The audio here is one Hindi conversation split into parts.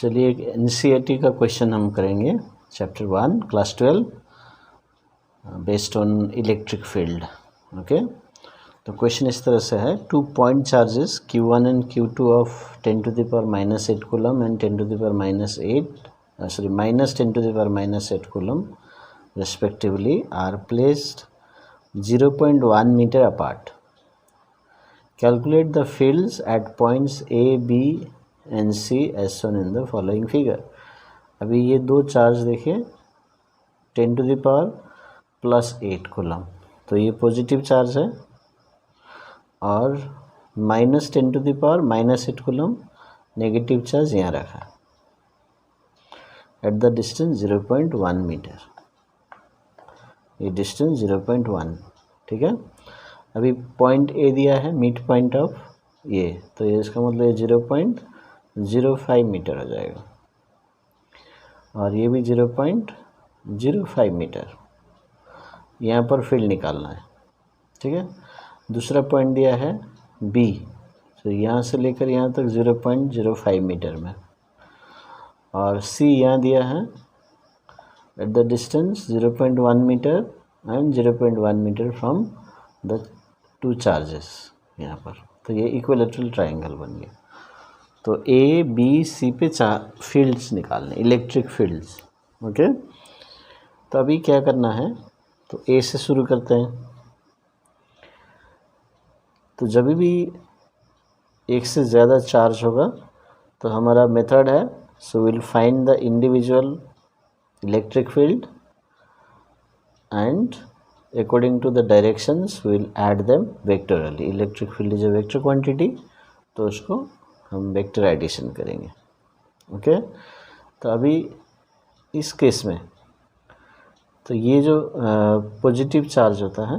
चलिए एक एनसीईआरटी का क्वेश्चन हम करेंगे, chapter 1 class 12 based on electric field. Okay, तो क्वेश्चन इस तरह से है, 2 point charges Q1 and Q2 of 10 to the power -8 coulomb and 10 to the power -10 to the power -8 coulomb respectively are placed 0.1 meter apart. Calculate the fields at points A, B and C as shown in the following figure. अभी ये दो चार्ज देखिए 10 to the power +8 कूलम, तो ये पॉजिटिव चार्ज है, और -10 to the power -8 coulomb negative charge यहाँ रखा एट द डिस्टेंस 0.1 मीटर। ये डिस्टेंस 0.1, ठीक है। अभी पॉइंट ए दिया है, मिड पॉइंट ऑफ ये, तो ये इसका मतलब ये 0.05 मीटर हो जाएगा, और ये भी 0.05 मीटर। यहाँ पर फील्ड निकालना है, ठीक है। दूसरा पॉइंट दिया है बी, तो यहाँ से लेकर यहाँ तक 0.05 मीटर में, और सी यहाँ दिया है at the distance 0.1 metre and 0.1 metre from the two charges यहाँ पर। तो ये इक्विलैटरल ट्रायंगल बन गया। तो ए बी सी पे फील्ड्स निकालने, इलेक्ट्रिक फील्ड्स। ओके, तो अभी क्या करना है, तो ए से शुरू करते हैं। तो जब भी एक से ज़्यादा चार्ज होगा तो हमारा मेथड है, so will find the individual electric field and according to the directions we will add them vectorially. Electric field is a vector quantity, तो उसको हम वेक्टर एडिशन करेंगे। ओके, तो अभी इस केस में तो ये जो पॉजिटिव चार्ज होता है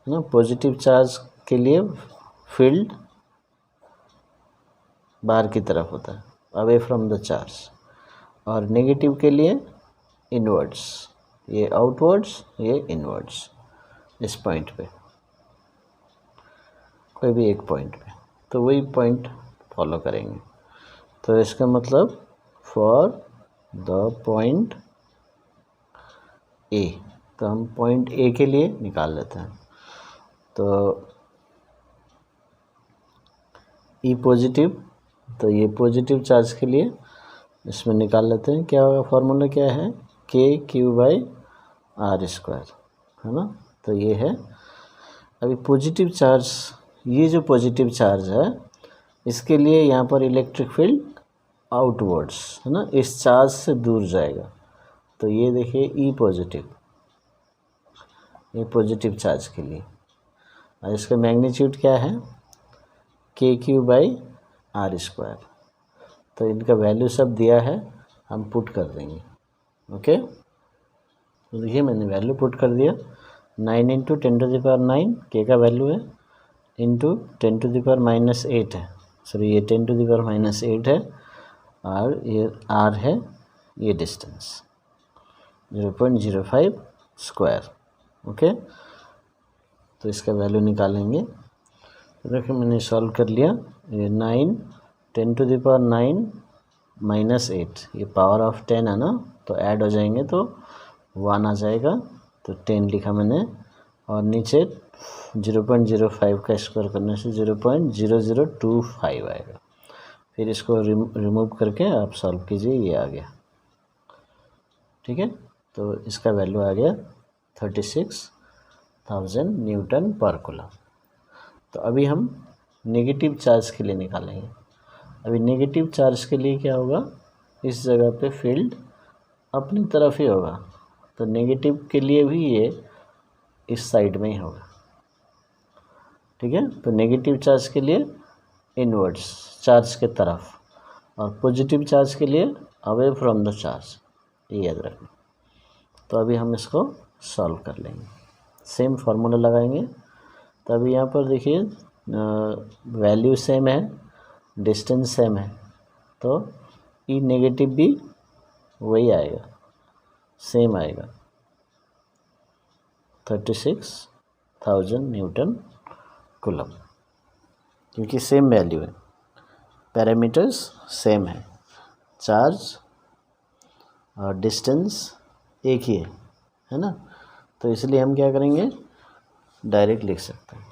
ना, पॉजिटिव चार्ज के लिए फील्ड बाहर की तरफ होता है, अवे फ्रॉम द चार्ज, और नेगेटिव के लिए इनवर्ड्स, ये आउटवर्ड्स, ये इनवर्ड्स। इस पॉइंट पे कोई भी एक पॉइंट पे, तो वही पॉइंट फॉलो करेंगे। तो इसका मतलब फॉर द पॉइंट ए, तो हम पॉइंट ए के लिए निकाल लेते हैं। तो ई पॉजिटिव, तो ये पॉजिटिव चार्ज के लिए इसमें निकाल लेते हैं। क्या होगा, फार्मूला क्या है, KQ/R², है ना। तो ये है अभी पॉजिटिव चार्ज, ये जो पॉजिटिव चार्ज है इसके लिए यहाँ पर इलेक्ट्रिक फील्ड आउटवर्ड्स, है ना, इस चार्ज से दूर जाएगा। तो ये देखिए ई पॉजिटिव, ये पॉजिटिव चार्ज के लिए, और इसका मैग्नीट्यूड क्या है, KQ/R²। तो इनका वैल्यू सब दिया है, हम पुट कर देंगे। ओके, तो देखिए मैंने वैल्यू पुट कर दिया, 9 × 10 to the power 9 के का वैल्यू है, इंटू 10 to the power -8 है, सॉरी ये 10 to the power -8 है, और ये R है, ये डिस्टेंस 0.05 स्क्वायर। ओके, तो इसका वैल्यू निकालेंगे। तो देखिए मैंने सॉल्व कर लिया, ये 9 10 to the power 9 -8, ये पावर ऑफ 10 है ना, तो ऐड हो जाएंगे तो 1 आ जाएगा, तो 10 लिखा मैंने, और नीचे 0.05 का स्क्वायर करने से 0.0025 आएगा। फिर इसको रिमूव करके आप सॉल्व कीजिए, ये आ गया, ठीक है। तो इसका वैल्यू आ गया 36,000 न्यूटन पर कूलम। तो अभी हम नेगेटिव चार्ज के लिए निकालेंगे। अभी नेगेटिव चार्ज के लिए क्या होगा, इस जगह पे फील्ड अपनी तरफ ही होगा, तो नेगेटिव के लिए भी ये इस साइड में ही होगा, ठीक है। तो नेगेटिव चार्ज के लिए इनवर्ड्स, चार्ज के तरफ, और पॉजिटिव चार्ज के लिए अवे फ्रॉम द चार्ज, ये याद रखना। तो अभी हम इसको सॉल्व कर लेंगे, सेम फार्मूला लगाएंगे। तो अभी यहाँ पर देखिए वैल्यू सेम है, डिस्टेंस सेम है, तो ई नेगेटिव भी वही आएगा, सेम आएगा, 36,000 न्यूटन कूलम, क्योंकि सेम वैल्यू है, पैरामीटर्स सेम है। चार्ज और डिस्टेंस एक ही है ना, तो इसलिए हम क्या करेंगे, डायरेक्ट लिख सकते हैं।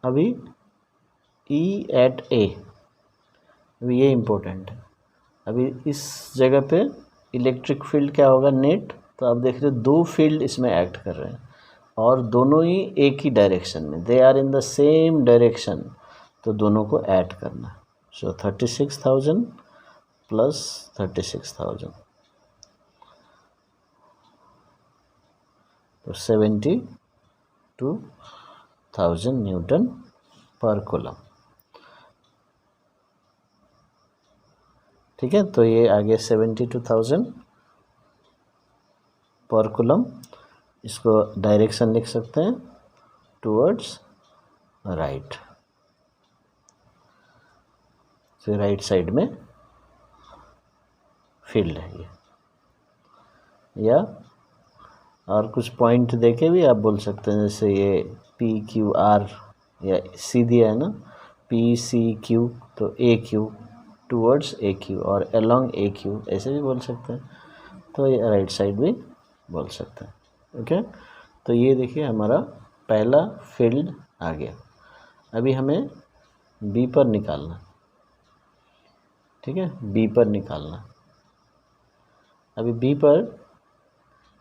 अभी E एट ए, अभी ये इम्पोर्टेंट है। अभी इस जगह पे इलेक्ट्रिक फील्ड क्या होगा, नेट। तो आप देख रहे हो दो फील्ड इसमें एक्ट कर रहे हैं और दोनों ही एक ही डायरेक्शन में, they are in the same direction, तो दोनों को ऐड करना है। सो 36,000 प्लस 36,000 तो 72,000 न्यूटन पर कूलम। ठीक है, तो ये आ गया 72,000 पर कूलम। इसको डायरेक्शन लिख सकते हैं टुवर्ड्स राइट, फिर राइट साइड में फील्ड है ये। या और कुछ पॉइंट देके भी आप बोल सकते हैं, जैसे ये पी क्यू आर या सी दिया है ना, पी सी क्यू, तो ए क्यू टुवर्ड्स ए क्यू और अलोंग ए क्यू, ऐसे भी बोल सकते हैं। तो ये राइट साइड भी बोल सकते हैं। ओके, तो ये देखिए हमारा पहला फील्ड आ गया। अभी हमें बी पर निकालना, ठीक है, बी पर निकालना। अभी बी पर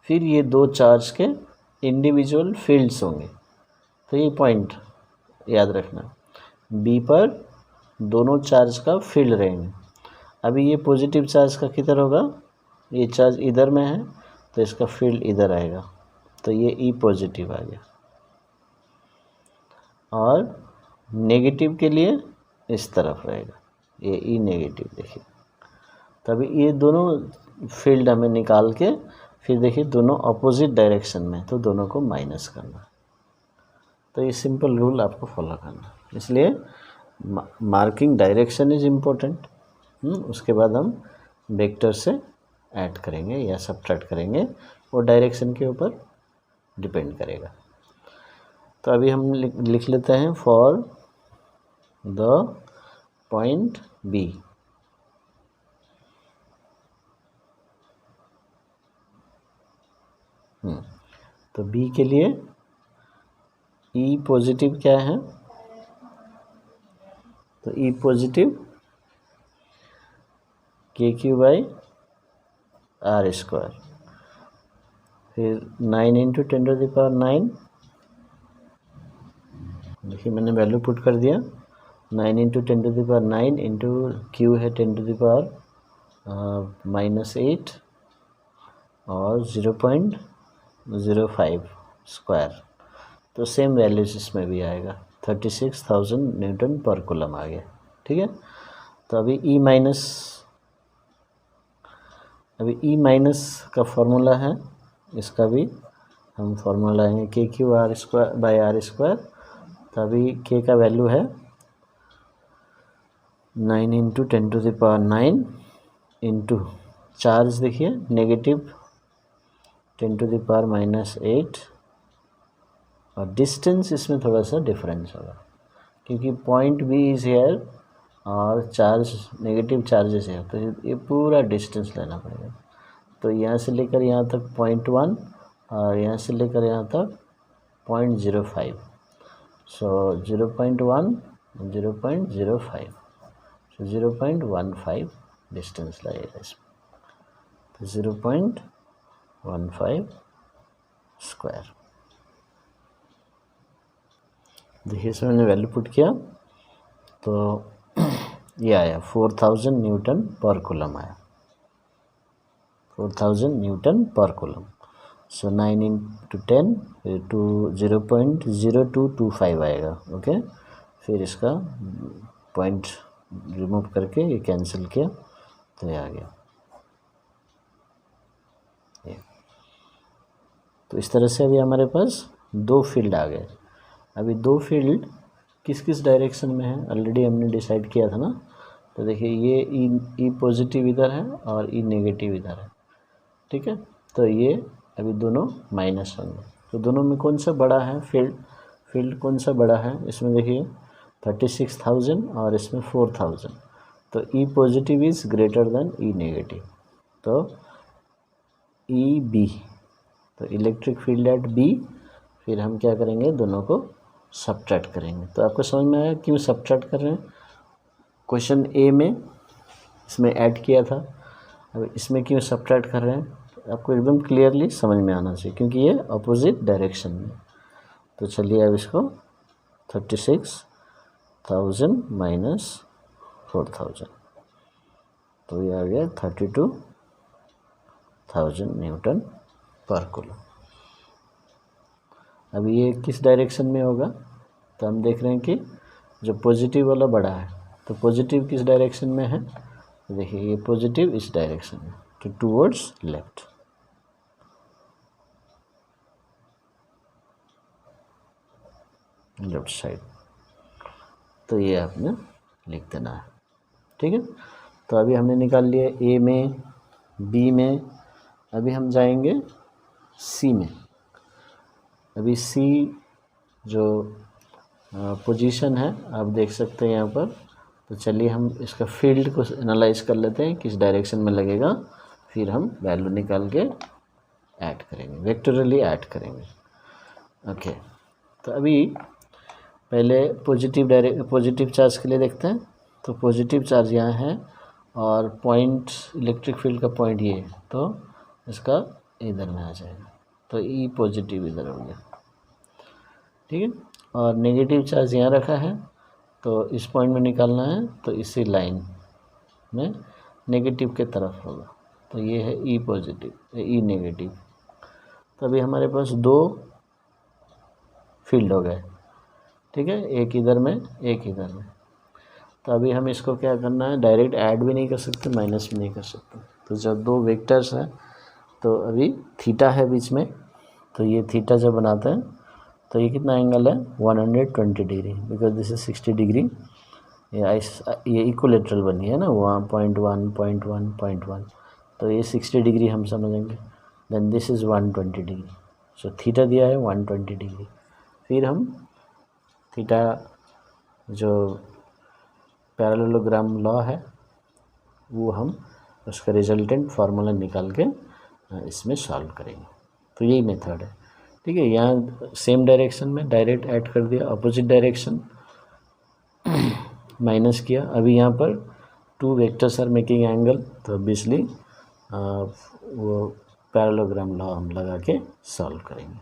फिर ये दो चार्ज के इंडिविजुअल फील्ड्स होंगे, तो ये पॉइंट याद रखना, बी पर दोनों चार्ज का फील्ड रहेंगे। अभी ये पॉजिटिव चार्ज का किधर होगा, ये चार्ज इधर में है तो इसका फील्ड इधर आएगा, तो ये ई पॉजिटिव आ गया। और नेगेटिव के लिए इस तरफ रहेगा, ये ई नेगेटिव। देखिए तभी ये दोनों फील्ड हमें निकाल के फिर देखिए दोनों अपोजिट डायरेक्शन में, तो दोनों को माइनस करना। तो ये सिंपल रूल आपको फॉलो करना, इसलिए मार्किंग डायरेक्शन इज इम्पोर्टेंट। उसके बाद हम वेक्टर से ऐड करेंगे या सब्ट्रैक्ट करेंगे, वो डायरेक्शन के ऊपर डिपेंड करेगा। तो अभी हम लिख लेते हैं फॉर द पॉइंट बी। तो बी के लिए ई पॉजिटिव क्या है, तो ई पॉजिटिव के क्यू बाई आर स्क्वायर, फिर 9 इंटू 10⁻9। देखिए मैंने वैल्यू पुट कर दिया, 9 इंटू 10⁻9 इंटू क्यू है 10⁻−8 और 0.05 स्क्वायर, तो सेम वैल्यूज इसमें भी आएगा, 36,000 न्यूटन पर कूलम आ गया। ठीक है, तो अभी ई माइनस का फॉर्मूला है, इसका भी हम फॉर्मूला लाएंगे k q r square by are square. तो अभी के का वैल्यू है 9 इंटू 10⁻9 इंटू चार्ज देखिए नेगेटिव 10⁻−8 और डिस्टेंस इसमें थोड़ा सा डिफरेंस होगा क्योंकि पॉइंट बी इज़ हेयर और चार्ज नेगेटिव चार्जेस है, तो ये पूरा डिस्टेंस लेना पड़ेगा। तो यहाँ से लेकर यहाँ तक 0.1 और यहाँ से लेकर यहाँ तक 0.05, सो 0.1 0.05, सो 0.15 डिस्टेंस लगेगा इसमें, तो 0.15 स्क्वायर। देखिए इसमें मैंने वैल्यू पुट किया तो ये आया 4000 न्यूटन पर कूलम आया, 4000 न्यूटन पर कूलम। सो 9 इंटू 10 टू 0.0225 आएगा। ओके, फिर इसका पॉइंट रिमूव करके ये कैंसिल किया तो ये आ गया। ये तो इस तरह से अभी हमारे पास दो फील्ड आ गए। अभी दो फील्ड किस किस डायरेक्शन में है ऑलरेडी हमने डिसाइड किया था ना। तो देखिए ये ई पॉजिटिव इधर है और ई नेगेटिव इधर है। ठीक है, तो ये अभी दोनों माइनस होंगे। तो दोनों में कौन सा बड़ा है फील्ड कौन सा बड़ा है, इसमें देखिए 36,000 और इसमें 4,000। तो E positive is greater than E negative, तो ई बी, तो इलेक्ट्रिक फील्ड एट बी, फिर हम क्या करेंगे, दोनों को सब्ट्रैक्ट करेंगे। तो आपको समझ में आया क्यों सब्ट्रैक्ट कर रहे हैं। क्वेश्चन ए में इसमें ऐड किया था, अब इसमें क्यों सब्ट्रैक्ट कर रहे हैं, आपको एकदम क्लियरली समझ में आना चाहिए, क्योंकि ये अपोजिट डायरेक्शन में। तो चलिए अब इसको 36,000 माइनस 4,000, तो ये आ गया 32,000 न्यूटन पर कूलम। अब ये किस डायरेक्शन में होगा, तो हम देख रहे हैं कि जो पॉजिटिव वाला बड़ा है, तो पॉजिटिव किस डायरेक्शन में है, देखिए ये पॉजिटिव इस डायरेक्शन में, तो टूवर्ड्स लेफ्ट। लेफ्ट साइड, तो ये आपने लिख देना है, ठीक है। तो अभी हमने निकाल लिया ए में, बी में, अभी हम जाएंगे सी में। अभी सी जो पोजीशन है आप देख सकते हैं यहाँ पर, तो चलिए हम इसका फील्ड को एनालाइज कर लेते हैं, किस डायरेक्शन में लगेगा, फिर हम वैल्यू निकाल के ऐड करेंगे, वेक्टोरली ऐड करेंगे। ओके, तो अभी पहले पॉजिटिव चार्ज के लिए देखते हैं। तो पॉजिटिव चार्ज यहाँ है और पॉइंट, इलेक्ट्रिक फील्ड का पॉइंट ये, तो इसका इधर में आ जाएगा, तो ई पॉजिटिव इधर हो गया, ठीक है। और नेगेटिव चार्ज यहाँ रखा है, तो इस पॉइंट में निकालना है, तो इसी लाइन में नेगेटिव के तरफ होगा, तो ये है ई पॉजिटिव, ई नेगेटिव। तो अभी हमारे पास दो फील्ड हो गए, ठीक है, एक इधर में एक इधर में। तो अभी हम इसको क्या करना है, डायरेक्ट ऐड भी नहीं कर सकते, माइनस भी नहीं कर सकते। तो जब दो वेक्टर्स हैं, तो अभी थीटा है बीच में, तो ये थीटा जब बनाते हैं तो ये कितना एंगल है, 120 degree, because this is 60 degree. ये इक्विलेटरल बनी है ना, वहाँ 0.1 0.1 0.1, तो ये 60 डिग्री हम समझेंगे। Then this is 120 degree, so theta दिया है 120 डिग्री। फिर हम थीटा जो पैरेललोग्राम लॉ है वो हम उसका रिजल्टेंट फार्मूला निकाल के इसमें सॉल्व करेंगे। तो यही मेथड है, ठीक है। यहाँ सेम डायरेक्शन में डायरेक्ट ऐड कर दिया, अपोजिट डायरेक्शन माइनस किया। अभी यहाँ पर two vectors are making angle, तो ऑब्वियसली वो पैरेललोग्राम लॉ हम लगा के सॉल्व करेंगे।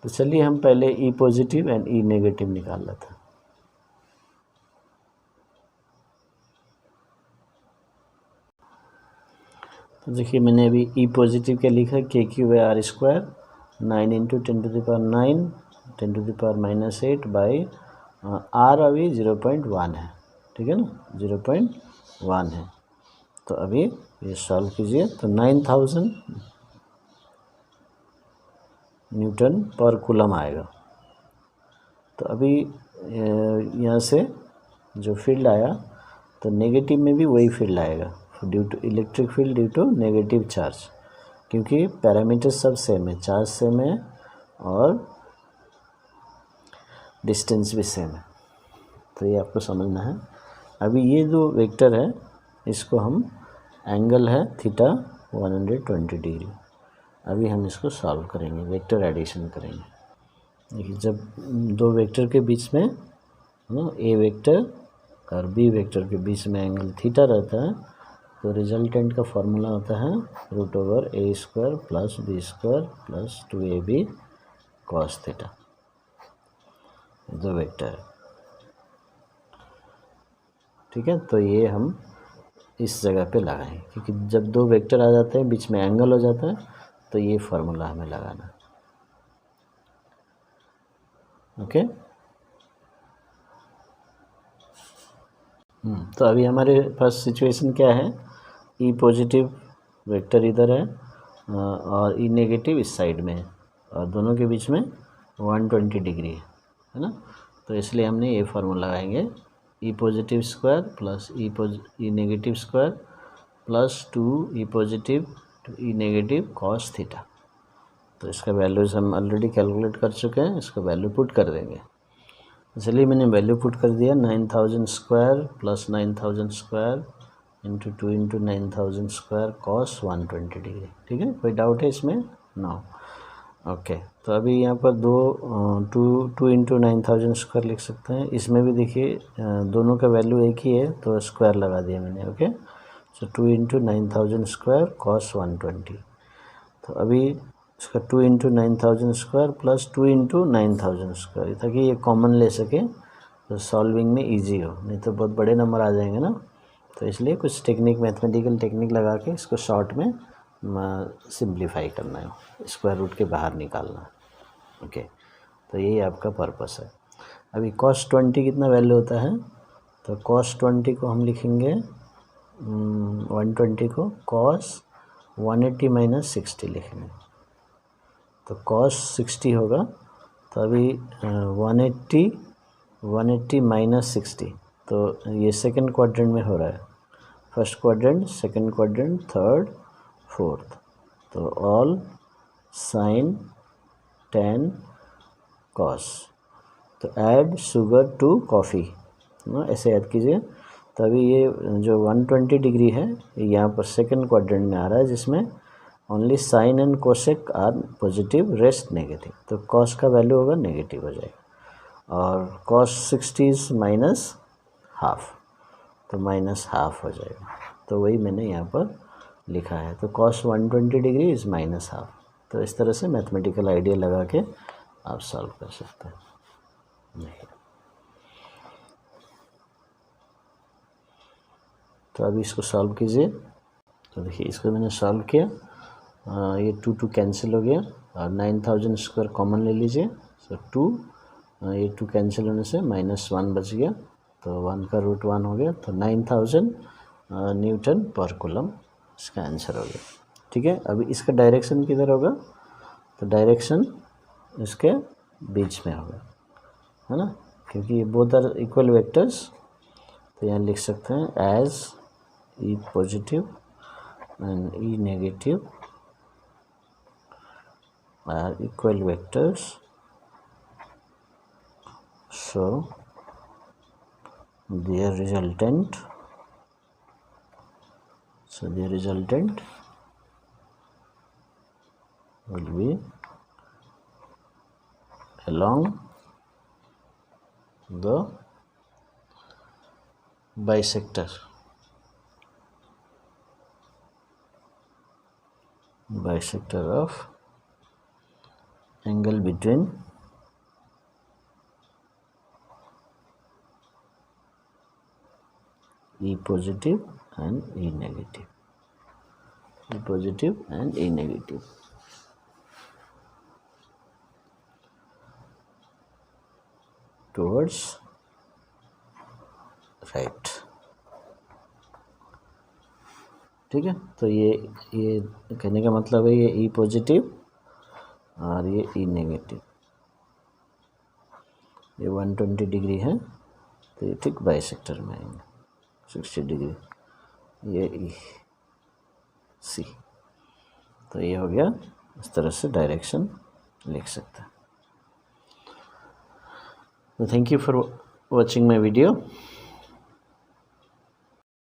तो चलिए हम पहले E positive and E negative निकाल लेते हैं। तो देखिए मैंने अभी ई पॉजिटिव क्या लिखा है, K Q by are square 9 into 10 to the power 9 10 to the power -8 by R अभी 0.1 है, ठीक है ना, 0.1 है। तो अभी ये सॉल्व कीजिए, तो 9000 न्यूटन पर कूलम आएगा। तो अभी यहाँ से जो फील्ड आया, तो नेगेटिव में भी वही फील्ड आएगा, due to electric field due to negative charge, क्योंकि पैरामीटर्स सब सेम है, चार्ज सेम है और डिस्टेंस भी सेम है। तो ये आपको समझना है। अभी ये जो वेक्टर है इसको हम, एंगल है थीटा 120 डिग्री। अभी हम इसको सॉल्व करेंगे, वेक्टर एडिशन करेंगे। देखिए जब दो वेक्टर के बीच में ए वेक्टर और बी वेक्टर के बीच में एंगल थीटा रहता है, तो रिजल्टेंट का फॉर्मूला होता है √a² plus b² plus 2ab cos theta. दो वेक्टर है, ठीक है। तो ये हम इस जगह पे लगाएं, क्योंकि जब दो वेक्टर आ जाते हैं बीच में एंगल हो जाता है, तो ये फार्मूला हमें लगाना। ओके, तो अभी हमारे पास सिचुएशन क्या है, ई पॉजिटिव वेक्टर इधर है और ई नेगेटिव इस साइड में है, और दोनों के बीच में 120 डिग्री है ना। तो इसलिए हमने ये फार्मूला लगाएंगे, E positive square plus E negative square plus 2 E positive two E negative cos theta. तो इसका वैल्यूज़ हम ऑलरेडी कैलकुलेट कर चुके हैं, इसका वैल्यू पुट कर देंगे। चलिए मैंने वैल्यू पुट कर दिया 9000 square plus 9000 square into 2 into 9000 square cos 120 degree. ठीक है, कोई डाउट है इसमें? नो। ओके, तो अभी यहाँ पर टू इंटू 9000 स्क्वायर लिख सकते हैं। इसमें भी देखिए दोनों का वैल्यू एक ही है तो स्क्वायर लगा दिया मैंने। ओके, सो 2 इंटू 9000 स्क्वायर कॉस 120। तो अभी इसका 2 into 9000 square plus 2 into 9000 square, ताकि ये कॉमन ले सके तो सॉल्विंग में इजी हो, नहीं तो बहुत बड़े नंबर आ जाएंगे ना। तो इसलिए कुछ टेक्निक, मैथमेटिकल टेक्निक लगा के इसको शॉर्ट में सिंप्लीफाई करना है, स्क्वायर रूट के बाहर निकालना है। ओके, तो यही आपका पर्पस है। अभी cos 20 कितना वैल्यू होता है? तो cos 20 को हम लिखेंगे 120 को cos 180 माइनस 60 लिखेंगे, तो cos 60 होगा। तो अभी 180 माइनस 60, तो ये सेकंड क्वाड्रेंट में हो रहा है, first quadrant, second quadrant, third, fourth. तो ऑल साइन tan cos। तो ऐड शुगर टू कॉफ़ी, ऐसे ऐड कीजिए। तो अभी ये जो 120 डिग्री है यहाँ पर सेकंड क्वाड्रेंट में आ रहा है, जिसमें only sine and cosec are positive, rest negative. तो cos का वैल्यू होगा नेगेटिव हो जाएगा, और cos 60 इज़ माइनस हाफ, तो माइनस हाफ हो जाएगा। तो वही मैंने यहाँ पर लिखा है। तो cos 120 degree is minus half. तो इस तरह से मैथमेटिकल आइडिया लगा के आप सॉल्व कर सकते हैं। नहीं, तो अभी इसको सॉल्व कीजिए। तो देखिए इसको मैंने सॉल्व किया, ये 2 कैंसिल हो गया, और 9000 स्क्वायर कॉमन ले लीजिए। सो 2, ये 2 कैंसिल होने से -1 बच गया, तो 1 का रूट 1 हो गया। तो 9000 न्यूटन पर कूलम इसका आंसर हो गया। ठीक है, अभी इसका डायरेक्शन किधर होगा? तो डायरेक्शन इसके बीच में होगा, है ना, क्योंकि ये बोथ आर इक्वल वेक्टर्स। तो यहाँ लिख सकते हैं as E positive and E negative are equal vectors, so their resultant will be along the bisector of angle between E positive and E negative, E positive and E negative. Towards right। ठीक है, तो ये कहने का मतलब है ये E पॉजिटिव और ये E नेगेटिव, ये 120 डिग्री है, तो ये ठीक बाइसेक्टर में आएंगे 60 डिग्री, ये E C। तो ये हो गया, इस तरह से डायरेक्शन लिख सकते हैं। तो thank you for watching my video.